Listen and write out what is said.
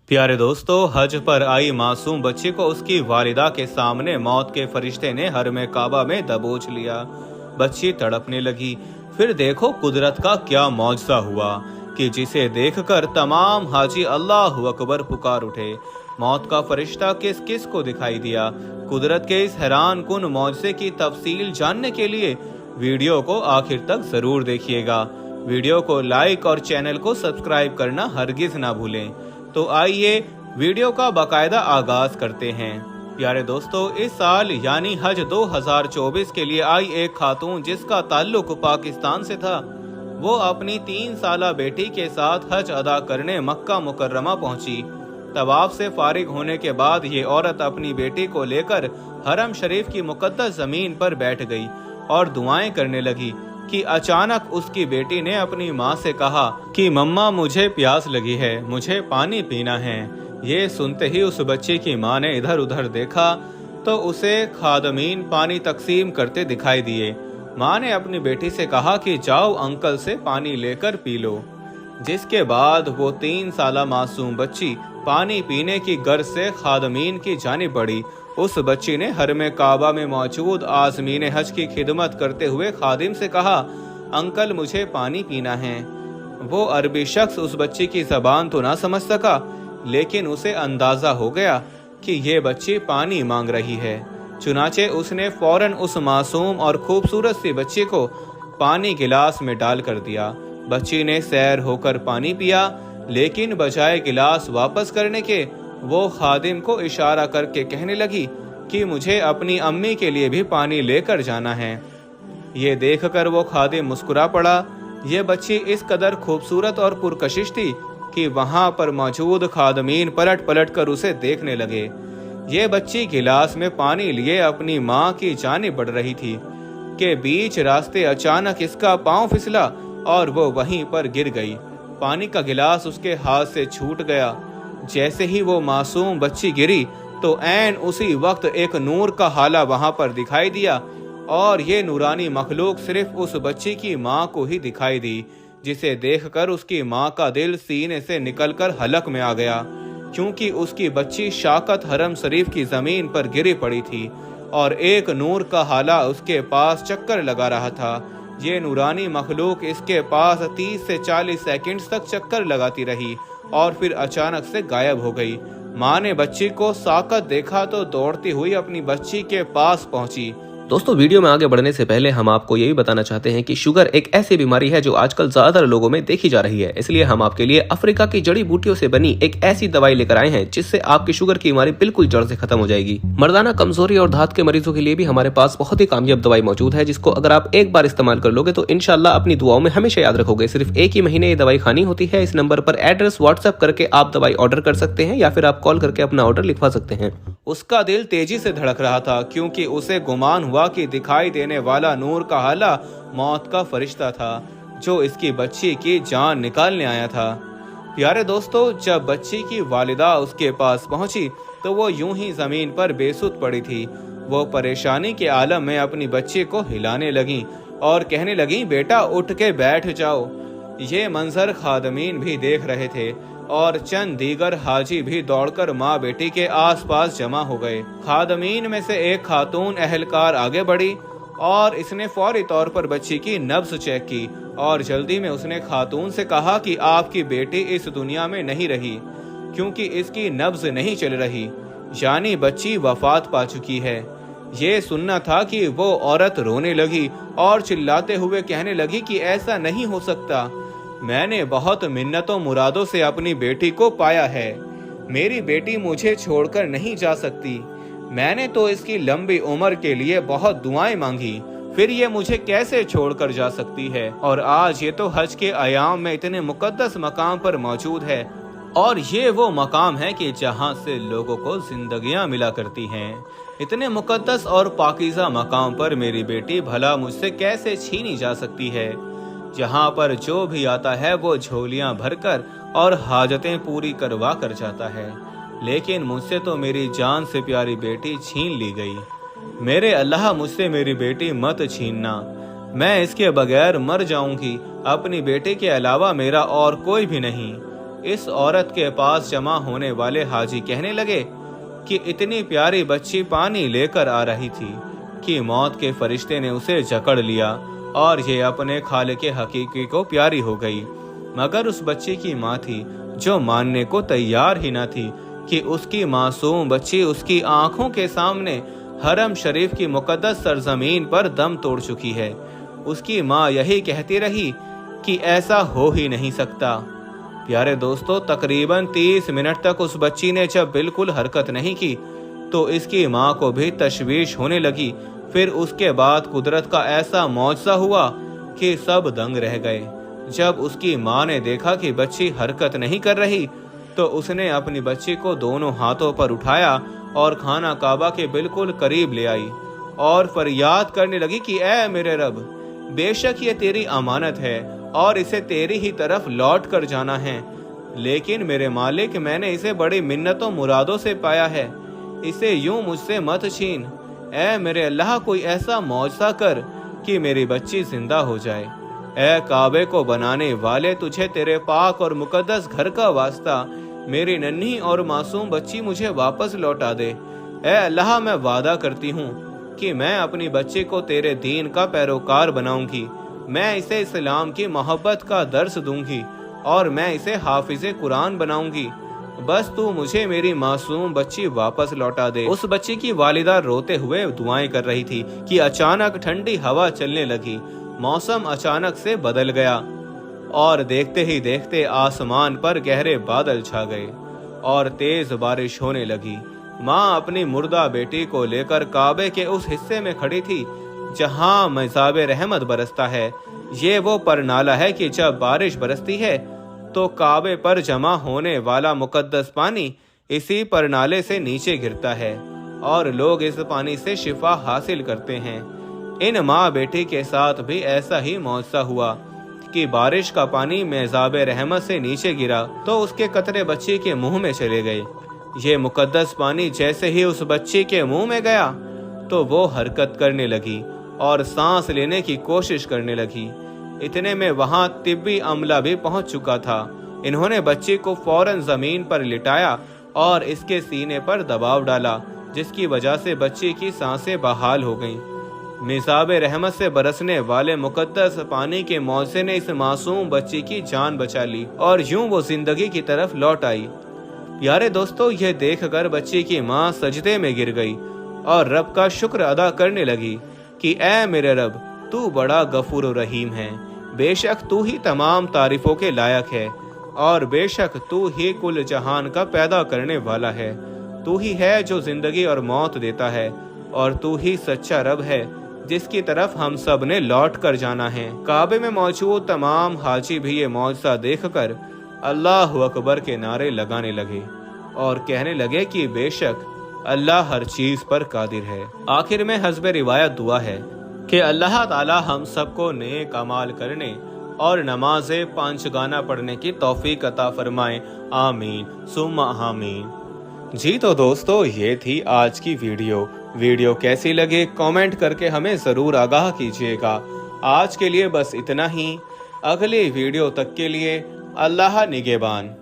प्यारे दोस्तों, हज पर आई मासूम बच्ची को उसकी वालिदा के सामने मौत के फरिश्ते ने हरम काबा में दबोच लिया। बच्ची तड़पने लगी। फिर देखो कुदरत का क्या मौजज़ा हुआ कि जिसे देखकर तमाम हाजी अल्लाह अकबर पुकार उठे। मौत का फरिश्ता किस किस को दिखाई दिया। कुदरत के इस हैरान कुन मौजज़े की तफसील जानने के लिए वीडियो को आखिर तक जरूर देखिएगा। वीडियो को लाइक और चैनल को सब्सक्राइब करना हरगिज ना भूलें। तो आइए वीडियो का बाकायदा आगाज करते हैं। प्यारे दोस्तों, इस साल यानी हज 2024 के लिए आई एक खातून जिसका ताल्लुक पाकिस्तान से था, वो अपनी 3 साला बेटी के साथ हज अदा करने मक्का मुकर्रमा पहुंची। तवाफ से फारिग होने के बाद ये औरत अपनी बेटी को लेकर हरम शरीफ की मुकद्दस जमीन पर बैठ गई और दुआएं करने लगी कि अचानक उसकी बेटी ने अपनी माँ से कहा कि मम्मा मुझे प्यास लगी है, मुझे पानी पीना है। ये सुनते ही उस बच्ची की माँ ने इधर उधर देखा तो उसे खादमीन पानी तकसीम करते दिखाई दिए। माँ ने अपनी बेटी से कहा कि जाओ अंकल से पानी लेकर पी लो। जिसके बाद वो 3 साला मासूम बच्ची पानी पीने की गर्ज से खादमीन की जानिब बढ़ी। उस बच्ची ने हरम काबा में मौजूद आज़मीन हज की खिदमत करते हुए खादिम से कहा, अंकल मुझे पानी पीना है। वो अरबी शख्स उस बच्ची की ज़बान तो ना समझ सका, लेकिन उसे अंदाज़ा हो गया कि ये बच्ची पानी मांग रही है। चुनाचे उसने फौरन उस मासूम और खूबसूरत सी बच्ची को पानी गिलास में डाल कर दिया। बच्ची ने सैर होकर पानी पिया, लेकिन बजाय गिलास वापस करने के वो खादिम को इशारा करके कहने लगी कि मुझे अपनी अम्मी के लिए भी पानी लेकर जाना है। ये देखकर वो खादिम मुस्कुरा पड़ा। ये बच्ची इस कदर खूबसूरत और पुरकशिश थी कि वहां पर मौजूद खादमीन पलट पलट कर उसे देखने लगे। ये बच्ची गिलास में पानी लिए अपनी माँ की जानिब बढ़ रही थी कि बीच रास्ते अचानक इसका पांव फिसला और वो वहीं पर गिर गई। पानी का गिलास उसके हाथ से छूट गया। जैसे ही वो मासूम बच्ची गिरी तो ऐन उसी वक्त एक नूर का हाला वहां पर दिखाई दिया और ये नूरानी मखलूक सिर्फ उस बच्ची की माँ को ही दिखाई दी, जिसे देखकर उसकी माँ का दिल सीने से निकलकर हलक में आ गया, क्योंकि उसकी बच्ची शाकत हरम शरीफ की जमीन पर गिरी पड़ी थी और एक नूर का हाला उसके पास चक्कर लगा रहा था। ये नूरानी मखलूक इसके पास 30 से 40 सेकंड्स तक चक्कर लगाती रही और फिर अचानक से गायब हो गई। माँ ने बच्ची को साकत देखा तो दौड़ती हुई अपनी बच्ची के पास पहुंची। दोस्तों, वीडियो में आगे बढ़ने से पहले हम आपको ये भी बताना चाहते हैं कि शुगर एक ऐसी बीमारी है जो आजकल ज्यादातर लोगों में देखी जा रही है। इसलिए हम आपके लिए अफ्रीका की जड़ी बूटियों से बनी एक ऐसी दवाई लेकर आए हैं जिससे आपकी शुगर की बीमारी बिल्कुल जड़ से खत्म हो जाएगी। मर्दाना कमजोरी और धात के मरीजों के लिए भी हमारे पास बहुत ही कामयाब दवाई मौजूद है, जिसको अगर आप एक बार इस्तेमाल कर लोगे तो इंशाल्लाह अपनी दुआओं में हमेशा याद रखोगे। सिर्फ एक ही महीने ये दवाई खानी होती है। इस नंबर पर एड्रेस व्हाट्सएप करके आप दवाई ऑर्डर कर सकते हैं या फिर आप कॉल करके अपना ऑर्डर लिखवा सकते हैं। उसका दिल तेजी से धड़क रहा था, क्योंकि उसे गुमान हुआ कि दिखाई देने वाला नूर का हाला मौत का फरिश्ता था जो इसकी बच्ची की जान निकालने आया था। प्यारे दोस्तों, जब बच्ची की वालिदा उसके पास पहुंची तो वो यूं ही जमीन पर बेसुध पड़ी थी। वो परेशानी के आलम में अपनी बच्ची को हिलाने लगी और कहने लगी, बेटा उठ के बैठ जाओ। ये मंजर खादमीन भी देख रहे थे और चंद दीगर हाजी भी दौड़कर माँ बेटी के आसपास जमा हो गए। खादमीन में से एक खातून अहलकार आगे बढ़ी और इसने फौरी तौर पर बच्ची की नब्ज चेक की और जल्दी में उसने खातून से कहा कि आपकी बेटी इस दुनिया में नहीं रही, क्योंकि इसकी नब्ज नहीं चल रही, यानी बच्ची वफात पा चुकी है। ये सुनना था कि वो औरत रोने लगी और चिल्लाते हुए कहने लगी कि ऐसा नहीं हो सकता। मैंने बहुत मिन्नतों मुरादों से अपनी बेटी को पाया है। मेरी बेटी मुझे छोड़कर नहीं जा सकती। मैंने तो इसकी लंबी उम्र के लिए बहुत दुआएं मांगी, फिर ये मुझे कैसे छोड़कर जा सकती है। और आज ये तो हज के अयाम में इतने मुकद्दस मकाम पर मौजूद है, और ये वो मकाम है कि जहाँ से लोगों को जिंदगियाँ मिला करती हैं। इतने मुकद्दस और पाकीज़ा मकाम पर मेरी बेटी भला मुझसे कैसे छीनी जा सकती है। जहाँ पर जो भी आता है वो झोलियाँ भरकर और हाजतें पूरी करवा कर जाता है, लेकिन मुझसे तो मेरी जान से प्यारी बेटी छीन ली गई। मेरे अल्लाह, मुझसे मेरी बेटी मत छीनना। मैं इसके बगैर मर जाऊंगी। अपनी बेटी के अलावा मेरा और कोई भी नहीं। इस औरत के पास जमा होने वाले हाजी कहने लगे कि इतनी प्यारी बच्ची पानी लेकर आ रही थी कि मौत के फरिश्ते ने उसे जकड़ लिया और ये अपने खालिक हकीकी को प्यारी हो गई। मगर उस बच्ची की माँ थी जो मानने को तैयार ही न थी कि उसकी मासूम बच्ची उसकी आंखों के सामने हरम शरीफ की मुकद्दस सरजमीन पर दम तोड़ चुकी है। उसकी माँ यही कहती रही कि ऐसा हो ही नहीं सकता। प्यारे दोस्तों, तकरीबन 30 मिनट तक उस बच्ची ने जब बिल्कुल हरकत नहीं की तो इसकी माँ को भी तशवीश होने लगी। फिर उसके बाद कुदरत का ऐसा मौजज़ा हुआ कि सब दंग रह गए। जब उसकी माँ ने देखा कि बच्ची हरकत नहीं कर रही तो उसने अपनी बच्ची को दोनों हाथों पर उठाया और खाना काबा के बिल्कुल करीब ले आई और फरियाद करने लगी कि ऐ मेरे रब, बेशक ये तेरी अमानत है और इसे तेरी ही तरफ लौट कर जाना है, लेकिन मेरे मालिक, मैंने इसे बड़ी मिन्नतों मुरादों से पाया है, इसे यूं मुझसे मत छीन। ऐ मेरे अल्लाह, कोई ऐसा मौजज़ा कर कि मेरी बच्ची जिंदा हो जाए। ऐ काबे को बनाने वाले, तुझे तेरे पाक और मुकद्दस घर का वास्ता मेरी नन्ही और मासूम बच्ची मुझे वापस लौटा दे। ऐ अल्लाह, मैं वादा करती हूँ कि मैं अपनी बच्ची को तेरे दीन का पैरोकार बनाऊंगी, मैं इसे इस्लाम की मोहब्बत का दर्स दूंगी और मैं इसे हाफिज़े कुरान बनाऊंगी। बस तू मुझे मेरी मासूम बच्ची वापस लौटा दे। उस बच्ची की वालिदा रोते हुए दुआएं कर रही थी कि अचानक ठंडी हवा चलने लगी। मौसम अचानक से बदल गया और देखते ही देखते आसमान पर गहरे बादल छा गए और तेज बारिश होने लगी। माँ अपनी मुर्दा बेटी को लेकर काबे के उस हिस्से में खड़ी थी जहाँ मज़ाबे रहमत बरसता है। ये वो परनाला है कि जब बारिश बरसती है तो काबे पर जमा होने वाला मुकद्दस पानी इसी परनाले से नीचे गिरता है और लोग इस पानी से शिफा हासिल करते हैं। इन माँ बेटी के साथ भी ऐसा ही मौजज़ा हुआ कि बारिश का पानी मज़ाबे रहमत से नीचे गिरा तो उसके कतरे बच्ची के मुंह में चले गए। ये मुकद्दस पानी जैसे ही उस बच्ची के मुंह में गया तो वो हरकत करने लगी और सांस लेने की कोशिश करने लगी। इतने में वहां तिब्बी अमला भी पहुंच चुका था। इन्होंने बच्ची को फौरन जमीन पर लिटाया और इसके सीने पर दबाव डाला, जिसकी वजह से बच्ची की सांसें बहाल हो गईं। मिज़ाबे रहमत से बरसने वाले मुकद्दस पानी के मौजे ने इस मासूम बच्ची की जान बचा ली और यूं वो जिंदगी की तरफ लौट आई। प्यारे दोस्तों, यह देखकर बच्ची की माँ सजदे में गिर गई और रब का शुक्र अदा करने लगी कि ऐ मेरे रब, तू बड़ा गफूर रहीम है, बेशक तू ही तमाम तारीफों के लायक है और बेशक तू ही कुल जहान का पैदा करने वाला है। तू ही है जो जिंदगी और मौत देता है और तू ही सच्चा रब है जिसकी तरफ हम सब ने लौट कर जाना है। काबे में मौजूद तमाम हाजी भी ये मौजज़ा देखकर अल्लाह अकबर के नारे लगाने लगे और कहने लगे कि बेशक अल्लाह हर चीज पर कादिर है। आखिर में हस्बे रिवायत दुआ है कि अल्लाह ताला हम सबको नेक अमाल करने और नमाज़े पांचगाना पढ़ने की तौफीक अता फरमाए। आमीन सुम्मा आमीन। जी तो दोस्तों, ये थी आज की वीडियो कैसी लगे कमेंट करके हमें ज़रूर आगाह कीजिएगा। आज के लिए बस इतना ही। अगली वीडियो तक के लिए अल्लाह निगहबान।